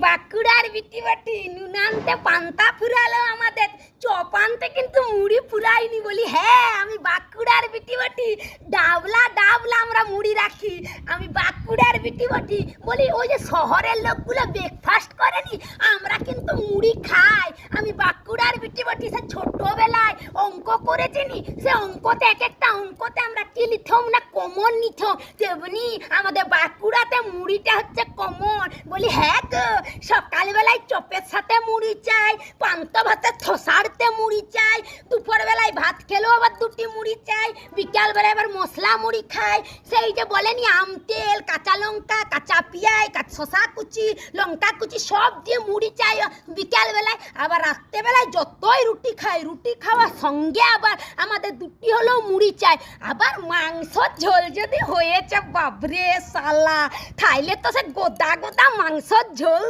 বাঁকুড়ার বিটি বাটি নুনানতে পান্তা ফুরালো আমাদের চপানতে কিন্তু মুড়ি ফুরাইনি বলি। হ্যাঁ, আমি বাঁকুড়ার বিটি বাটি ডাবলা ডাবলা আমরা মুড়ি রাখি। আমি বাঁকুড়ার বিটি বাটি বলি, ওই যে শহরের লোকগুলো ব্রেকফাস্ট করেনি, আমরা কিন্তু মুড়ি খাই। আমি বাঁকুড়ার বিটি বাটি সে ছোটবেলায় অঙ্ক করেছিনি, সে অঙ্কতে এক একটা অঙ্কতে আমরা কি লিখম না কমন নিথম, তেমনি আমাদের বাঁকুড়াতে মুড়িটা হচ্ছে কমন। বলি হ্যাঁ গো, সকালবেলায় চপের সাথে মুড়ি চাই, পান্তা ভাতের থসাড়তে মুড়ি চাই, দুপুরবেলায় ভাত খেলেও আবার দুটি মুড়ি চাই, বিকালবেলায় আবার মশলা মুড়ি খাই। সেই যে বলেনি আম তেল, কাঁচা লঙ্কা, কাঁচা পেঁয়াজ, শসা কুচি, লঙ্কা কুচি সব দিয়ে মুড়ি চাই বিকালবেলায়। আবার রাত্রেবেলায় যতই রুটি খাই, রুটি খাওয়ার সঙ্গে আবার আমাদের দুটি হলেও মুড়ি চাই। আবার মাংসর ঝোল যদি হয়েছে বাবরে সালা, তাইলে তো সে গোদা গোদা মাংসর ঝোল